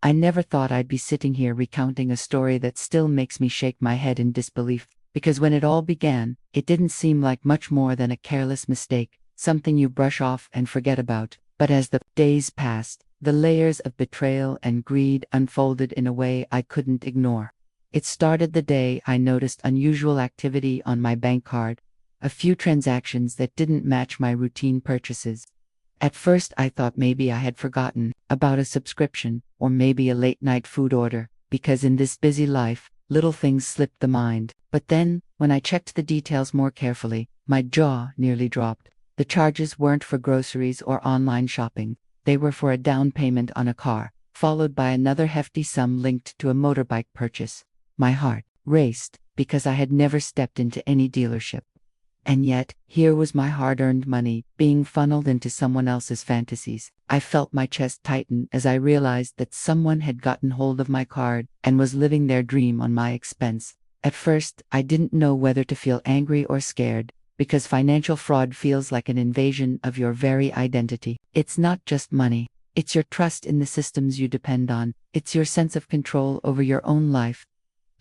I never thought I'd be sitting here recounting a story that still makes me shake my head in disbelief, because when it all began, it didn't seem like much more than a careless mistake, something you brush off and forget about. But as the days passed, the layers of betrayal and greed unfolded in a way I couldn't ignore. It started the day I noticed unusual activity on my bank card, a few transactions that didn't match my routine purchases. At first I thought maybe I had forgotten about a subscription, or maybe a late-night food order, because in this busy life, little things slip the mind. But then, when I checked the details more carefully, my jaw nearly dropped. The charges weren't for groceries or online shopping. They were for a down payment on a car, followed by another hefty sum linked to a motorbike purchase. My heart raced, because I had never stepped into any dealership. And yet, here was my hard-earned money being funneled into someone else's fantasies. I felt my chest tighten as I realized that someone had gotten hold of my card and was living their dream on my expense. At first, I didn't know whether to feel angry or scared, because financial fraud feels like an invasion of your very identity. It's not just money. It's your trust in the systems you depend on. It's your sense of control over your own life.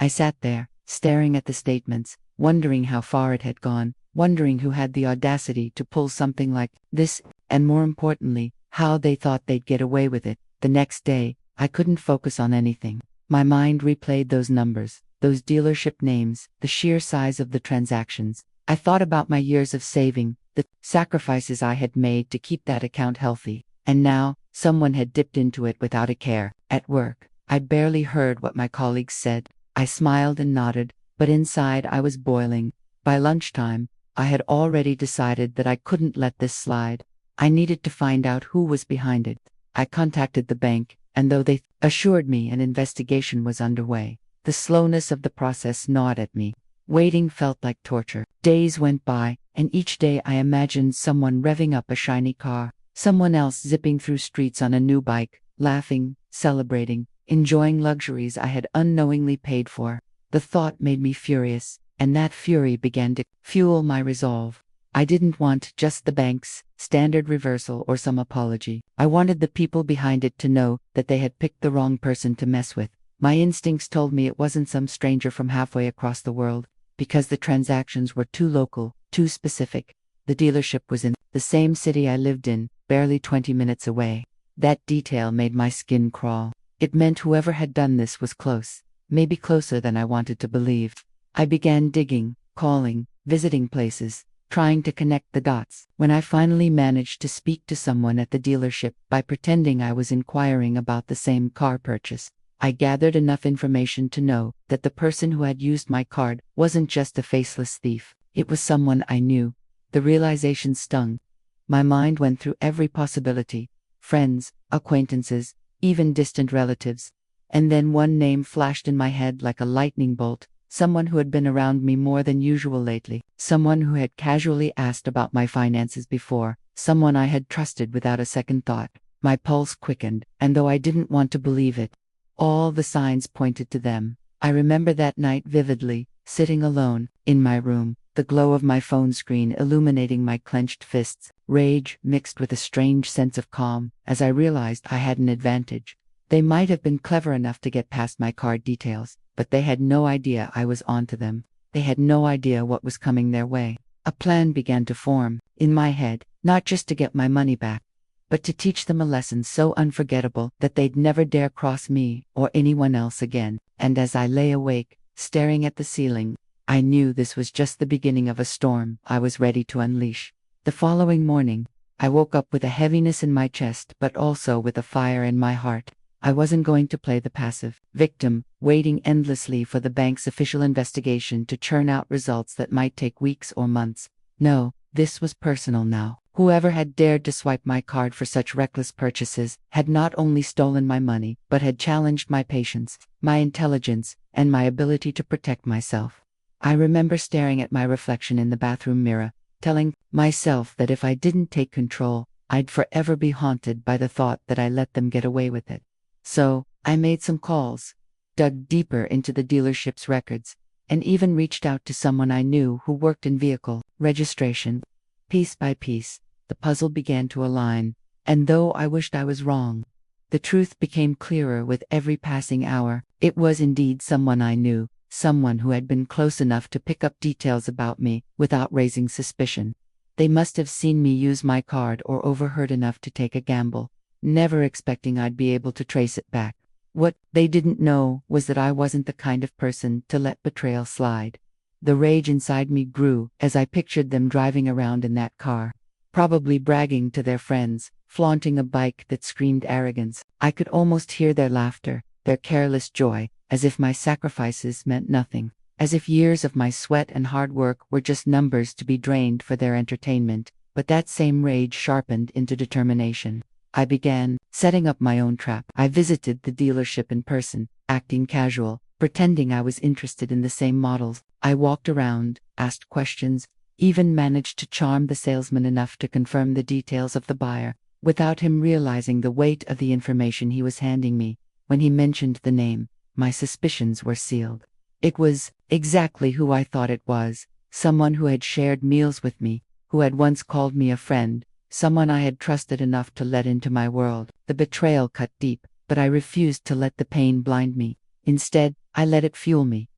I sat there, staring at the statements, wondering how far it had gone, wondering who had the audacity to pull something like this, and more importantly, how they thought they'd get away with it. The next day, I couldn't focus on anything. My mind replayed those numbers, those dealership names, the sheer size of the transactions. I thought about my years of saving, the sacrifices I had made to keep that account healthy, and now, someone had dipped into it without a care. At work, I barely heard what my colleagues said. I smiled and nodded, but inside I was boiling. By lunchtime, I had already decided that I couldn't let this slide. I needed to find out who was behind it. I contacted the bank, and though they assured me an investigation was underway, the slowness of the process gnawed at me. Waiting felt like torture. Days went by, and each day I imagined someone revving up a shiny car, someone else zipping through streets on a new bike, laughing, celebrating, enjoying luxuries I had unknowingly paid for. The thought made me furious, and that fury began to fuel my resolve. I didn't want just the bank's standard reversal or some apology. I wanted the people behind it to know that they had picked the wrong person to mess with. My instincts told me it wasn't some stranger from halfway across the world, because the transactions were too local, too specific. The dealership was in the same city I lived in, barely 20 minutes away. That detail made my skin crawl. It meant whoever had done this was close, maybe closer than I wanted to believe. I began digging, calling, visiting places, trying to connect the dots. When I finally managed to speak to someone at the dealership by pretending I was inquiring about the same car purchase, I gathered enough information to know that the person who had used my card wasn't just a faceless thief. It was someone I knew. The realization stung. My mind went through every possibility: friends, acquaintances, even distant relatives. And then one name flashed in my head like a lightning bolt. Someone who had been around me more than usual lately. Someone who had casually asked about my finances before. Someone I had trusted without a second thought. My pulse quickened, and though I didn't want to believe it, all the signs pointed to them. I remember that night vividly, sitting alone, in my room, the glow of my phone screen illuminating my clenched fists, rage mixed with a strange sense of calm, as I realized I had an advantage. They might have been clever enough to get past my card details, but they had no idea I was onto them. They had no idea what was coming their way. A plan began to form, in my head, not just to get my money back, but to teach them a lesson so unforgettable that they'd never dare cross me or anyone else again. And as I lay awake, staring at the ceiling, I knew this was just the beginning of a storm I was ready to unleash. The following morning, I woke up with a heaviness in my chest but also with a fire in my heart. I wasn't going to play the passive victim, waiting endlessly for the bank's official investigation to churn out results that might take weeks or months. No, this was personal now. Whoever had dared to swipe my card for such reckless purchases had not only stolen my money, but had challenged my patience, my intelligence, and my ability to protect myself. I remember staring at my reflection in the bathroom mirror, telling myself that if I didn't take control, I'd forever be haunted by the thought that I let them get away with it. So, I made some calls, dug deeper into the dealership's records, and even reached out to someone I knew who worked in vehicle registration. Piece by piece, the puzzle began to align, and though I wished I was wrong, The truth became clearer with every passing hour. It was indeed someone I knew, someone who had been close enough to pick up details about me without raising suspicion. They must have seen me use my card or overheard enough to take a gamble, never expecting I'd be able to trace it back. What they didn't know was that I wasn't the kind of person to let betrayal slide. The rage inside me grew as I pictured them driving around in that car, probably bragging to their friends, flaunting a bike that screamed arrogance. I could almost hear their laughter, their careless joy, as if my sacrifices meant nothing, as if years of my sweat and hard work were just numbers to be drained for their entertainment. But that same rage sharpened into determination. I began setting up my own trap. I visited the dealership in person, acting casual, pretending I was interested in the same models. I walked around, asked questions, even managed to charm the salesman enough to confirm the details of the buyer, without him realizing the weight of the information he was handing me. When he mentioned the name, my suspicions were sealed. It was exactly who I thought it was, someone who had shared meals with me, who had once called me a friend, someone I had trusted enough to let into my world. The betrayal cut deep, but I refused to let the pain blind me. Instead, I let it fuel me.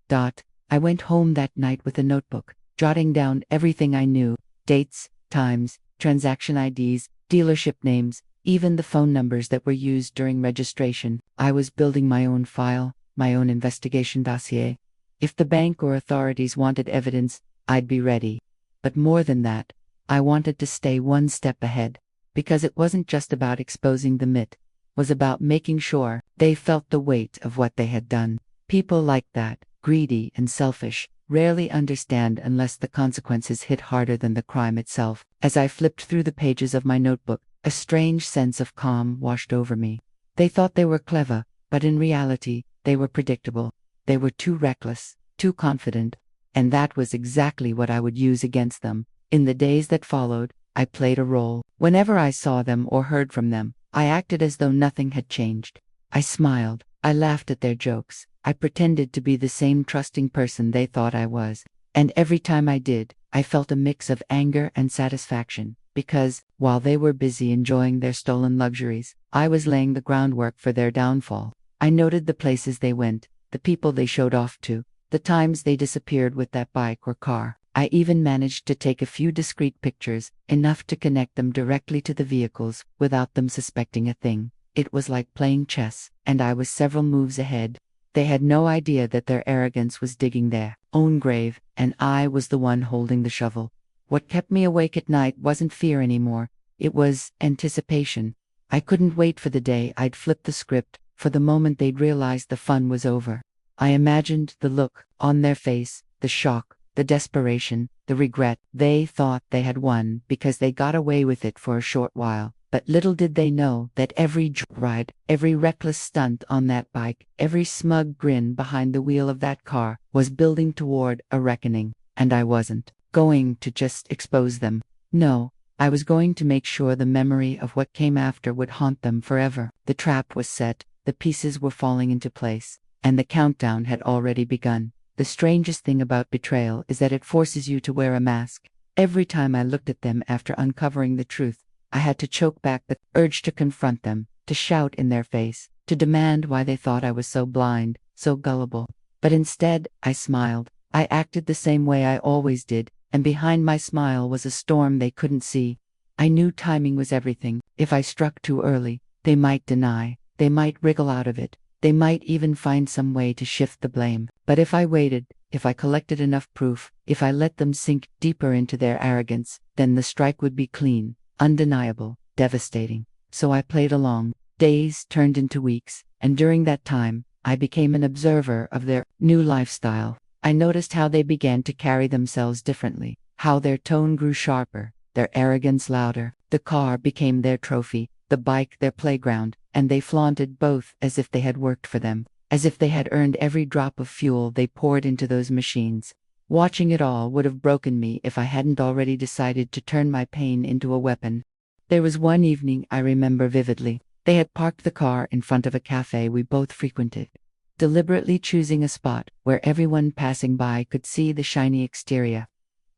I went home that night with a notebook, jotting down everything I knew: dates, times, transaction IDs, dealership names, even the phone numbers that were used during registration. I was building my own file, my own investigation dossier. If the bank or authorities wanted evidence, I'd be ready. But more than that, I wanted to stay one step ahead, because it wasn't just about exposing the myth, it was about making sure they felt the weight of what they had done. People like that, greedy and selfish, rarely understand unless the consequences hit harder than the crime itself. As I flipped through the pages of my notebook, a strange sense of calm washed over me. They thought they were clever, but in reality, they were predictable. They were too reckless, too confident, and that was exactly what I would use against them. In the days that followed, I played a role. Whenever I saw them or heard from them, I acted as though nothing had changed. I smiled, I laughed at their jokes, I pretended to be the same trusting person they thought I was. And every time I did, I felt a mix of anger and satisfaction, because, while they were busy enjoying their stolen luxuries, I was laying the groundwork for their downfall. I noted the places they went, the people they showed off to, the times they disappeared with that bike or car. I even managed to take a few discreet pictures, enough to connect them directly to the vehicles, without them suspecting a thing. It was like playing chess, and I was several moves ahead. They had no idea that their arrogance was digging their own grave, and I was the one holding the shovel. What kept me awake at night wasn't fear anymore, it was anticipation. I couldn't wait for the day I'd flip the script, for the moment they'd realize the fun was over. I imagined the look on their face, the shock, the desperation, the regret. They thought they had won because they got away with it for a short while. But little did they know that every ride, every reckless stunt on that bike, every smug grin behind the wheel of that car was building toward a reckoning. And I wasn't going to just expose them. No, I was going to make sure the memory of what came after would haunt them forever. The trap was set, the pieces were falling into place, and the countdown had already begun. The strangest thing about betrayal is that it forces you to wear a mask. Every time I looked at them after uncovering the truth, I had to choke back the urge to confront them, to shout in their face, to demand why they thought I was so blind, so gullible. But instead, I smiled. I acted the same way I always did, and behind my smile was a storm they couldn't see. I knew timing was everything. If I struck too early, they might deny, they might wriggle out of it, they might even find some way to shift the blame. But if I waited, if I collected enough proof, if I let them sink deeper into their arrogance, then the strike would be clean, undeniable, devastating. So I played along. Days turned into weeks, and during that time, I became an observer of their new lifestyle. I noticed how they began to carry themselves differently, how their tone grew sharper, their arrogance louder. The car became their trophy, the bike their playground, and they flaunted both as if they had worked for them, as if they had earned every drop of fuel they poured into those machines. Watching it all would have broken me if I hadn't already decided to turn my pain into a weapon. There was one evening I remember vividly. They had parked the car in front of a cafe we both frequented, deliberately choosing a spot where everyone passing by could see the shiny exterior.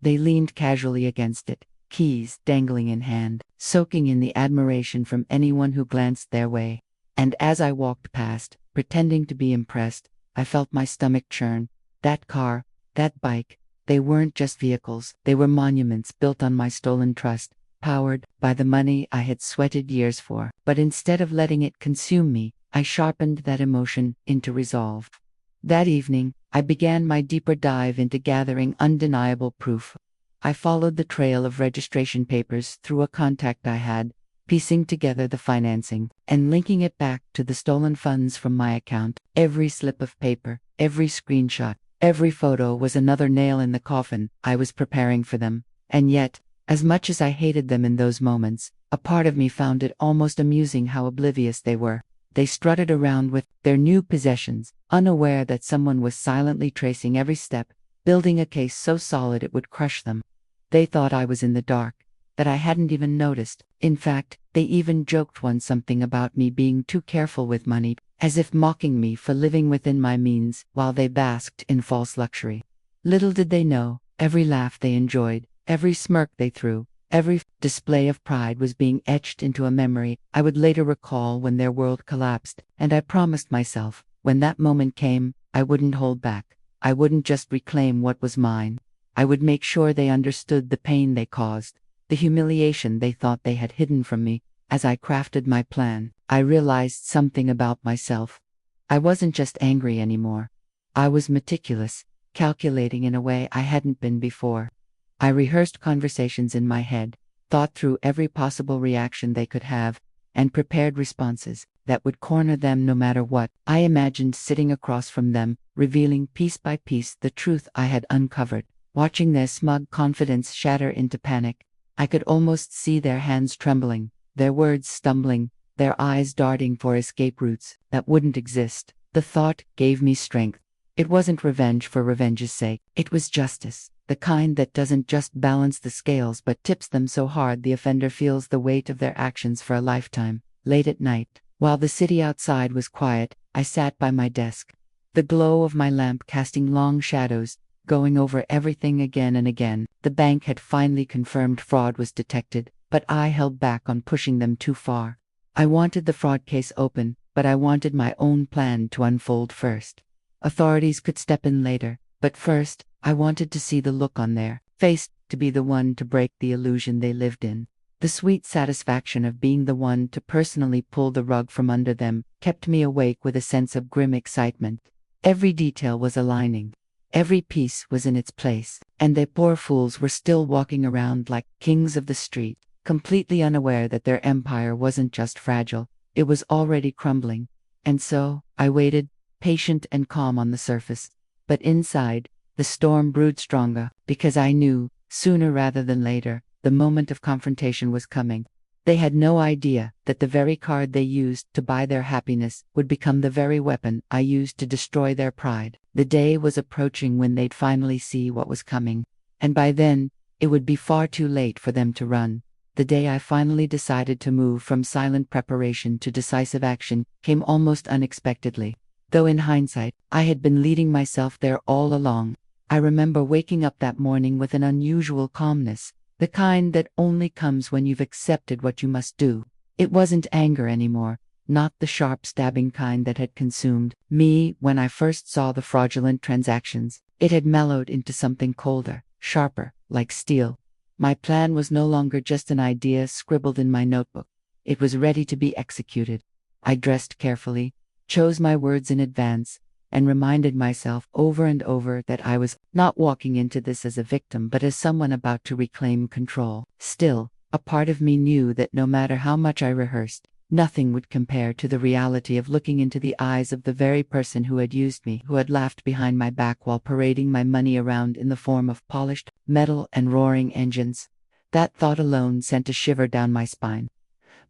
They leaned casually against it, keys dangling in hand, soaking in the admiration from anyone who glanced their way. And as I walked past, pretending to be impressed, I felt my stomach churn. That car, that bike, they weren't just vehicles, they were monuments built on my stolen trust, powered by the money I had sweated years for. But instead of letting it consume me, I sharpened that emotion into resolve. That evening, I began my deeper dive into gathering undeniable proof. I followed the trail of registration papers through a contact I had, piecing together the financing and linking it back to the stolen funds from my account. Every slip of paper, every screenshot, every photo was another nail in the coffin I was preparing for them. And yet, as much as I hated them in those moments, a part of me found it almost amusing how oblivious they were. They strutted around with their new possessions, unaware that someone was silently tracing every step, building a case so solid it would crush them. They thought I was in the dark, that I hadn't even noticed. In fact, they even joked once something about me being too careful with money, as if mocking me for living within my means while they basked in false luxury. Little did they know, every laugh they enjoyed, every smirk they threw, every display of pride was being etched into a memory I would later recall when their world collapsed. And I promised myself, when that moment came, I wouldn't hold back. I wouldn't just reclaim what was mine. I would make sure they understood the pain they caused, the humiliation they thought they had hidden from me. As I crafted my plan, I realized something about myself. I wasn't just angry anymore. I was meticulous, calculating in a way I hadn't been before. I rehearsed conversations in my head, thought through every possible reaction they could have, and prepared responses that would corner them no matter what. I imagined sitting across from them, revealing piece by piece the truth I had uncovered, watching their smug confidence shatter into panic. I could almost see their hands trembling, their words stumbling, their eyes darting for escape routes that wouldn't exist. The thought gave me strength. It wasn't revenge for revenge's sake. It was justice, the kind that doesn't just balance the scales but tips them so hard the offender feels the weight of their actions for a lifetime. Late at night, while the city outside was quiet, I sat by my desk, the glow of my lamp casting long shadows, going over everything again and again. The bank had finally confirmed fraud was detected, but I held back on pushing them too far. I wanted the fraud case open, but I wanted my own plan to unfold first. Authorities could step in later, but first, I wanted to see the look on their face, to be the one to break the illusion they lived in. The sweet satisfaction of being the one to personally pull the rug from under them kept me awake with a sense of grim excitement. Every detail was aligning. Every piece was in its place, and they poor fools were still walking around like kings of the street, completely unaware that their empire wasn't just fragile, it was already crumbling. And so, I waited, patient and calm on the surface. But inside, the storm brewed stronger, because I knew, sooner rather than later, the moment of confrontation was coming. They had no idea that the very card they used to buy their happiness would become the very weapon I used to destroy their pride. The day was approaching when they'd finally see what was coming. And by then, it would be far too late for them to run. The day I finally decided to move from silent preparation to decisive action came almost unexpectedly. Though in hindsight, I had been leading myself there all along. I remember waking up that morning with an unusual calmness, the kind that only comes when you've accepted what you must do. It wasn't anger anymore, not the sharp stabbing kind that had consumed me when I first saw the fraudulent transactions. It had mellowed into something colder, sharper, like steel. My plan was no longer just an idea scribbled in my notebook. It was ready to be executed. I dressed carefully, chose my words in advance, and reminded myself over and over that I was not walking into this as a victim but as someone about to reclaim control. Still, a part of me knew that no matter how much I rehearsed, nothing would compare to the reality of looking into the eyes of the very person who had used me, who had laughed behind my back while parading my money around in the form of polished metal and roaring engines. That thought alone sent a shiver down my spine.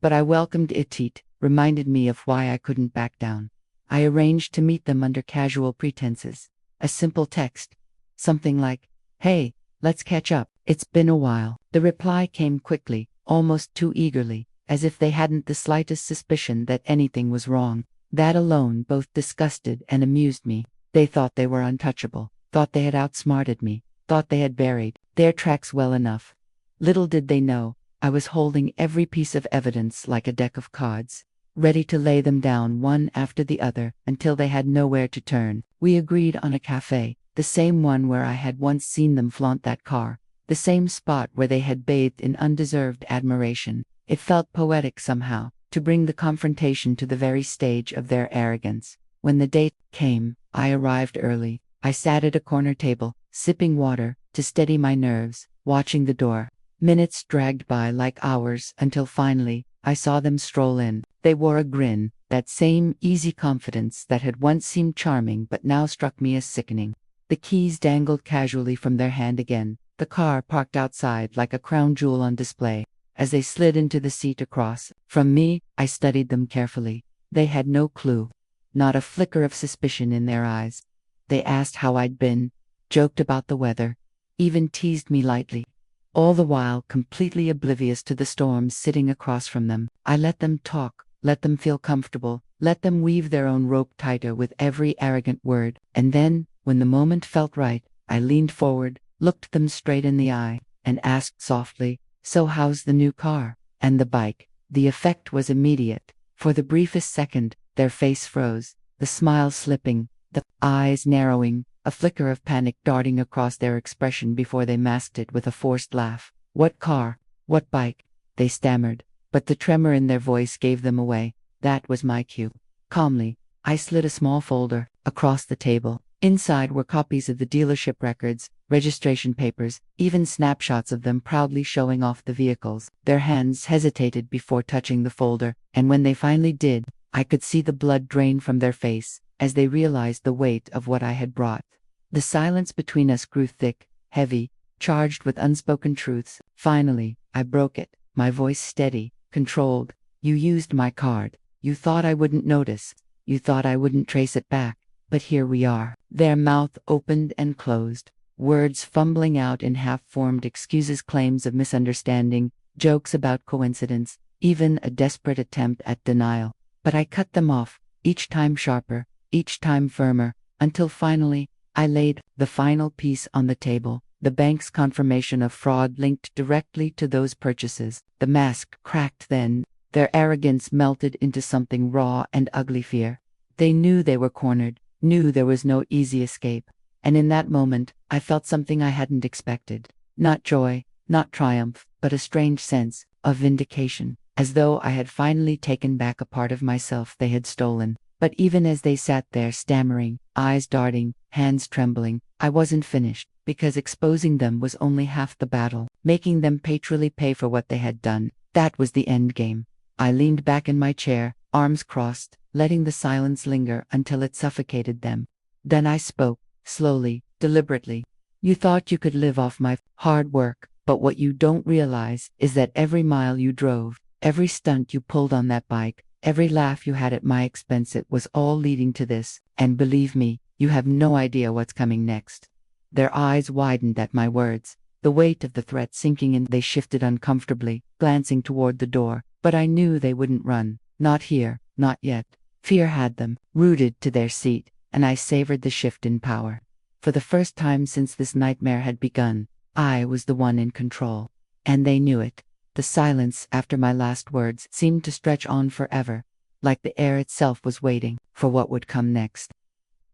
But I welcomed it, reminded me of why I couldn't back down. I arranged to meet them under casual pretenses. A simple text. Something like, "Hey, let's catch up. It's been a while." The reply came quickly, almost too eagerly, as if they hadn't the slightest suspicion that anything was wrong. That alone both disgusted and amused me. They thought they were untouchable, thought they had outsmarted me, thought they had buried their tracks well enough. Little did they know, I was holding every piece of evidence like a deck of cards, ready to lay them down one after the other until they had nowhere to turn. We agreed on a cafe, the same one where I had once seen them flaunt that car, the same spot where they had bathed in undeserved admiration. It felt poetic somehow, to bring the confrontation to the very stage of their arrogance. When the date came, I arrived early. I sat at a corner table, sipping water, to steady my nerves, watching the door. Minutes dragged by like hours until finally, I saw them stroll in. They wore a grin, that same easy confidence that had once seemed charming but now struck me as sickening. The keys dangled casually from their hand again, the car parked outside like a crown jewel on display. As they slid into the seat across from me, I studied them carefully. They had no clue. Not a flicker of suspicion in their eyes. They asked how I'd been, joked about the weather, even teased me lightly. All the while completely oblivious to the storm sitting across from them. I let them talk, let them feel comfortable, let them weave their own rope tighter with every arrogant word. And then, when the moment felt right, I leaned forward, looked them straight in the eye, and asked softly, "So how's the new car? And the bike?" The effect was immediate. For the briefest second, their face froze, the smile slipping, the eyes narrowing, a flicker of panic darting across their expression before they masked it with a forced laugh. "What car? What bike?" they stammered, but the tremor in their voice gave them away. That was my cue. Calmly, I slid a small folder across the table. Inside were copies of the dealership records, registration papers, even snapshots of them proudly showing off the vehicles. Their hands hesitated before touching the folder, and when they finally did, I could see the blood drain from their face as they realized the weight of what I had brought. The silence between us grew thick, heavy, charged with unspoken truths. Finally, I broke it, my voice steady, controlled. "You used my card. You thought I wouldn't notice. You thought I wouldn't trace it back. But here we are." Their mouth opened and closed, words fumbling out in half-formed excuses, claims of misunderstanding, jokes about coincidence, even a desperate attempt at denial. But I cut them off, each time sharper, each time firmer, until finally, I laid the final piece on the table, the bank's confirmation of fraud linked directly to those purchases. The mask cracked then, their arrogance melted into something raw and ugly fear. They knew they were cornered, knew there was no easy escape. And in that moment, I felt something I hadn't expected. Not joy, not triumph, but a strange sense of vindication, as though I had finally taken back a part of myself they had stolen. But even as they sat there stammering, eyes darting, hands trembling, I wasn't finished, because exposing them was only half the battle. Making them painfully pay for what they had done, that was the end game. I leaned back in my chair, arms crossed, letting the silence linger until it suffocated them. Then I spoke, slowly, deliberately. "You thought you could live off my hard work, but what you don't realize is that every mile you drove, every stunt you pulled on that bike, every laugh you had at my expense, it was all leading to this, and believe me, you have no idea what's coming next." Their eyes widened at my words, the weight of the threat sinking in. They shifted uncomfortably, glancing toward the door, but I knew they wouldn't run. Not here, not yet. Fear had them, rooted to their seat, and I savored the shift in power. For the first time since this nightmare had begun, I was the one in control. And they knew it. The silence after my last words seemed to stretch on forever, like the air itself was waiting for what would come next.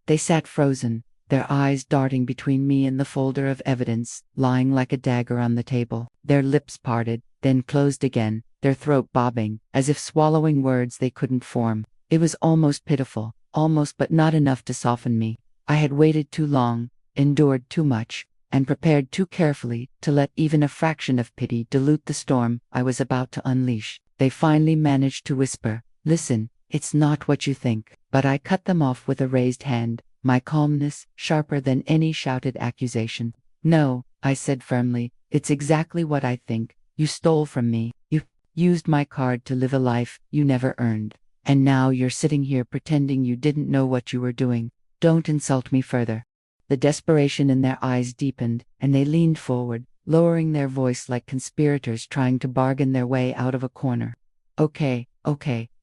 They sat frozen, their eyes darting between me and the folder of evidence lying like a dagger on the table. Their lips parted, then closed again, their throat bobbing, as if swallowing words they couldn't form. It was almost pitiful, almost, but not enough to soften me. I had waited too long, endured too much, and prepared too carefully to let even a fraction of pity dilute the storm I was about to unleash. They finally managed to whisper, "Listen, it's not what you think." But I cut them off with a raised hand, my calmness sharper than any shouted accusation. "No," I said firmly, "it's exactly what I think. You stole from me. You used my card to live a life you never earned. And now you're sitting here pretending you didn't know what you were doing. Don't insult me further." The desperation in their eyes deepened, and they leaned forward, lowering their voice like conspirators trying to bargain their way out of a corner. Okay,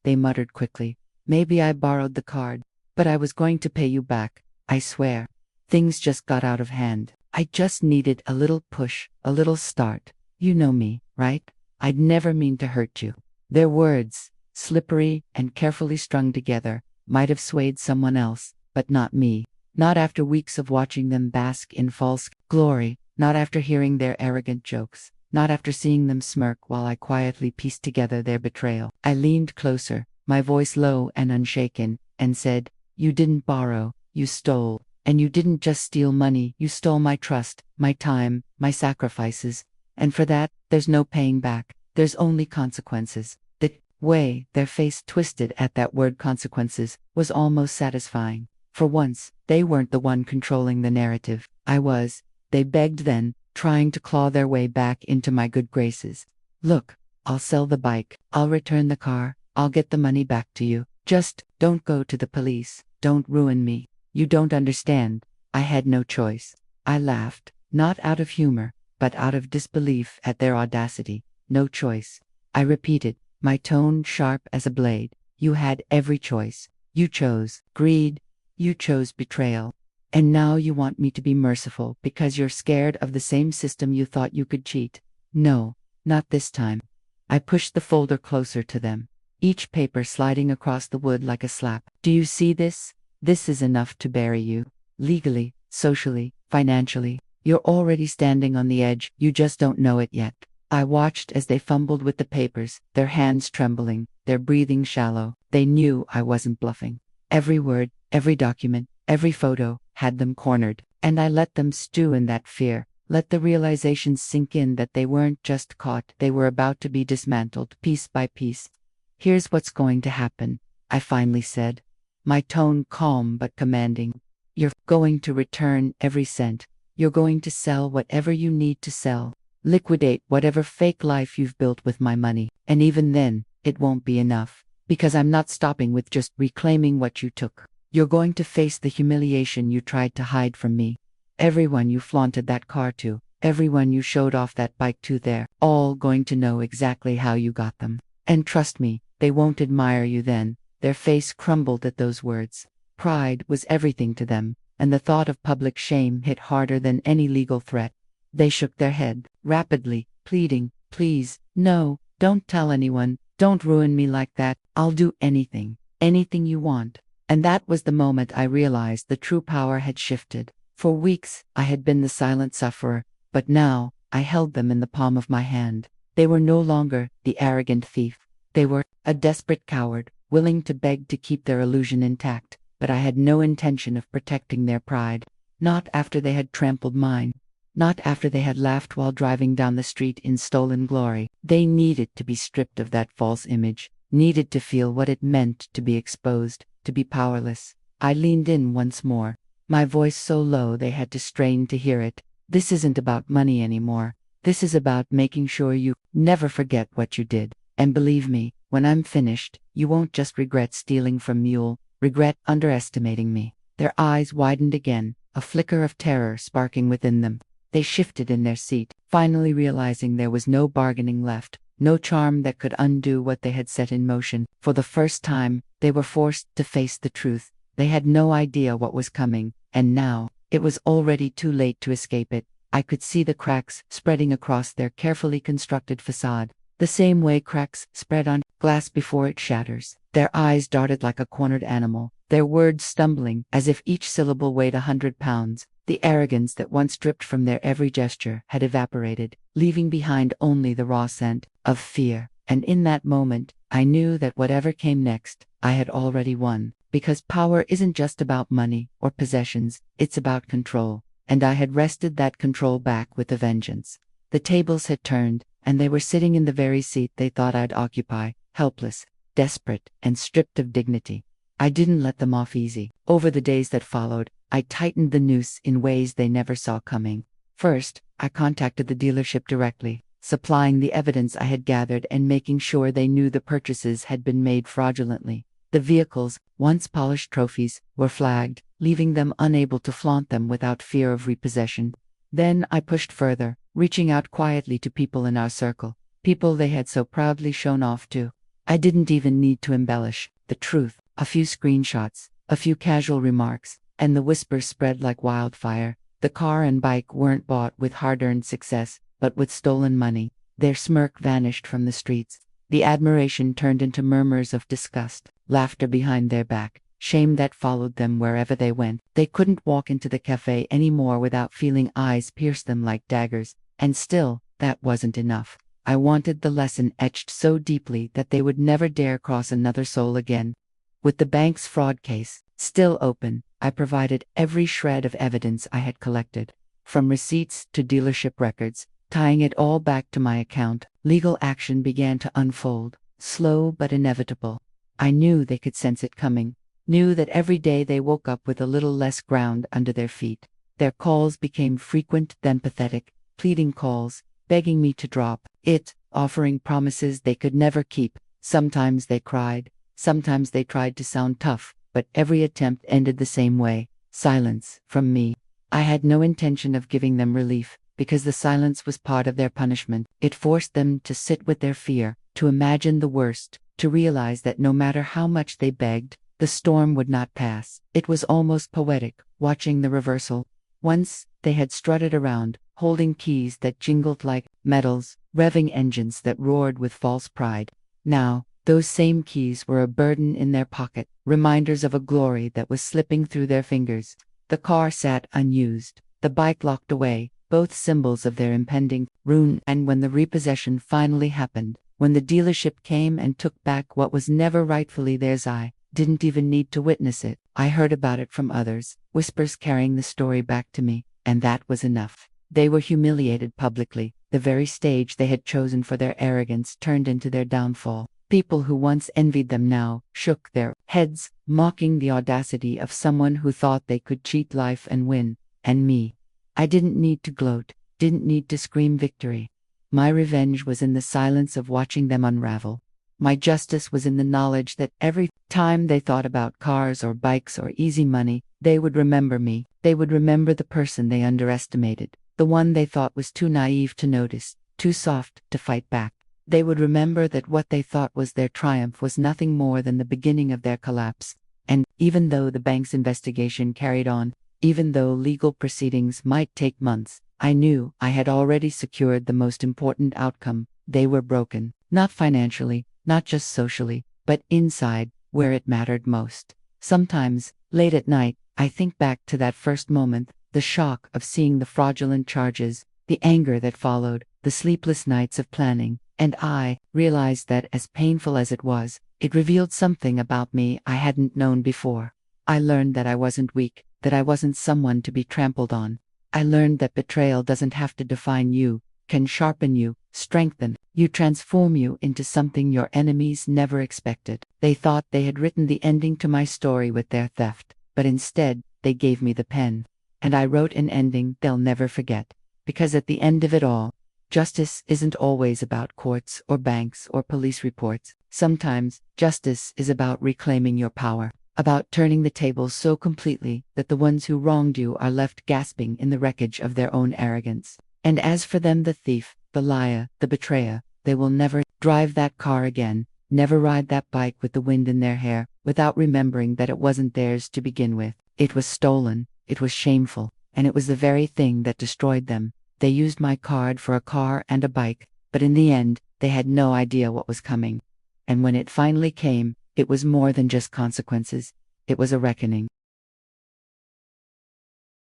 they muttered quickly. "Maybe I borrowed the card, but I was going to pay you back, I swear. Things just got out of hand. I just needed a little push, a little start. You know me, right? I'd never mean to hurt you." Their words, slippery and carefully strung together, might have swayed someone else, but not me. Not after weeks of watching them bask in false glory, not after hearing their arrogant jokes, not after seeing them smirk while I quietly pieced together their betrayal. I leaned closer, my voice low and unshaken, and said, "You didn't borrow, you stole. And you didn't just steal money, you stole my trust, my time, my sacrifices. And for that, there's no paying back. There's only consequences." The way their face twisted at that word consequences was almost satisfying. For once, they weren't the one controlling the narrative. I was. They begged then, trying to claw their way back into my good graces. "Look, I'll sell the bike, I'll return the car, I'll get the money back to you. Just don't go to the police, don't ruin me. You don't understand." I had no choice. I laughed, not out of humor, but out of disbelief at their audacity. No choice. I repeated, my tone sharp as a blade. "You had every choice. You chose greed. You chose betrayal. And now you want me to be merciful because you're scared of the same system you thought you could cheat. No, not this time." I pushed the folder closer to them, each paper sliding across the wood like a slap. "Do you see this? This is enough to bury you. Legally, socially, financially. You're already standing on the edge, you just don't know it yet." I watched as they fumbled with the papers, their hands trembling, their breathing shallow. They knew I wasn't bluffing. Every word, every document, every photo had them cornered, and I let them stew in that fear, let the realization sink in that they weren't just caught, they were about to be dismantled piece by piece. "Here's what's going to happen," I finally said, my tone calm but commanding. "You're going to return every cent. You're going to sell whatever you need to sell. Liquidate whatever fake life you've built with my money. And even then, it won't be enough. Because I'm not stopping with just reclaiming what you took. You're going to face the humiliation you tried to hide from me. Everyone you flaunted that car to, everyone you showed off that bike to, they're all going to know exactly how you got them. And trust me, they won't admire you then." Their face crumbled at those words. Pride was everything to them, and the thought of public shame hit harder than any legal threat. They shook their head, rapidly, pleading, "Please, no, don't tell anyone, don't ruin me like that. I'll do anything, anything you want." And that was the moment I realized the true power had shifted. For weeks, I had been the silent sufferer, but now, I held them in the palm of my hand. They were no longer the arrogant thief. They were a desperate coward, willing to beg to keep their illusion intact, but I had no intention of protecting their pride. Not after they had trampled mine. Not after they had laughed while driving down the street in stolen glory. They needed to be stripped of that false image, needed to feel what it meant to be exposed, to be powerless. I leaned in once more, my voice so low they had to strain to hear it. "This isn't about money anymore. This is about making sure you never forget what you did. And believe me, when I'm finished, you won't just regret stealing from Mule, regret underestimating me." Their eyes widened again, a flicker of terror sparking within them. They shifted in their seat, finally realizing there was no bargaining left, no charm that could undo what they had set in motion. For the first time, they were forced to face the truth. They had no idea what was coming, and now, it was already too late to escape it. I could see the cracks spreading across their carefully constructed facade, the same way cracks spread on glass before it shatters. Their eyes darted like a cornered animal, their words stumbling as if each syllable weighed 100 pounds. The arrogance that once dripped from their every gesture had evaporated, leaving behind only the raw scent of fear. And in that moment, I knew that whatever came next, I had already won. Because power isn't just about money or possessions, it's about control. And I had wrested that control back with a vengeance. The tables had turned, and they were sitting in the very seat they thought I'd occupy, helpless, desperate, and stripped of dignity. I didn't let them off easy. Over the days that followed, I tightened the noose in ways they never saw coming. First, I contacted the dealership directly, supplying the evidence I had gathered and making sure they knew the purchases had been made fraudulently. The vehicles, once polished trophies, were flagged, leaving them unable to flaunt them without fear of repossession. Then I pushed further, reaching out quietly to people in our circle, people they had so proudly shown off to. I didn't even need to embellish. The truth, a few screenshots, a few casual remarks, and the whispers spread like wildfire. The car and bike weren't bought with hard-earned success, but with stolen money. Their smirk vanished from the streets. The admiration turned into murmurs of disgust, laughter behind their back, shame that followed them wherever they went. They couldn't walk into the cafe anymore without feeling eyes pierce them like daggers. And still, that wasn't enough. I wanted the lesson etched so deeply that they would never dare cross another soul again. With the bank's fraud case still open, I provided every shred of evidence I had collected, from receipts to dealership records, tying it all back to my account. Legal action began to unfold, slow but inevitable. I knew they could sense it coming, knew that every day they woke up with a little less ground under their feet. Their calls became frequent, then pathetic, pleading calls, begging me to drop it, offering promises they could never keep. Sometimes they cried, sometimes they tried to sound tough, but every attempt ended the same way: silence from me. I had no intention of giving them relief, because the silence was part of their punishment. It forced them to sit with their fear, to imagine the worst, to realize that no matter how much they begged, the storm would not pass. It was almost poetic, watching the reversal. Once, they had strutted around, holding keys that jingled like medals, revving engines that roared with false pride. Now, those same keys were a burden in their pocket, reminders of a glory that was slipping through their fingers. The car sat unused, the bike locked away, both symbols of their impending ruin. And when the repossession finally happened, when the dealership came and took back what was never rightfully theirs, I didn't even need to witness it. I heard about it from others, whispers carrying the story back to me, and that was enough. They were humiliated publicly. The very stage they had chosen for their arrogance turned into their downfall. People who once envied them now shook their heads, mocking the audacity of someone who thought they could cheat life and win. And me. I didn't need to gloat, didn't need to scream victory. My revenge was in the silence of watching them unravel. My justice was in the knowledge that every time they thought about cars or bikes or easy money, they would remember me. They would remember the person they underestimated, the one they thought was too naive to notice, too soft to fight back. They would remember that what they thought was their triumph was nothing more than the beginning of their collapse. And even though the bank's investigation carried on, even though legal proceedings might take months, I knew I had already secured the most important outcome. They were broken, not financially, not just socially, but inside, where it mattered most. Sometimes, late at night, I think back to that first moment, the shock of seeing the fraudulent charges, the anger that followed, the sleepless nights of planning, and I realized that, as painful as it was, it revealed something about me I hadn't known before. I learned that I wasn't weak, that I wasn't someone to be trampled on. I learned that betrayal doesn't have to define you, can sharpen you, strengthen you, transform you into something your enemies never expected. They thought they had written the ending to my story with their theft, but instead, they gave me the pen. And I wrote an ending they'll never forget. Because at the end of it all, justice isn't always about courts or banks or police reports. Sometimes, justice is about reclaiming your power, about turning the tables so completely that the ones who wronged you are left gasping in the wreckage of their own arrogance. And as for them, the thief, the liar, the betrayer, they will never drive that car again, never ride that bike with the wind in their hair, without remembering that it wasn't theirs to begin with. It was stolen, it was shameful, and it was the very thing that destroyed them. They used my card for a car and a bike, but in the end, they had no idea what was coming. And when it finally came, it was more than just consequences. It was a reckoning.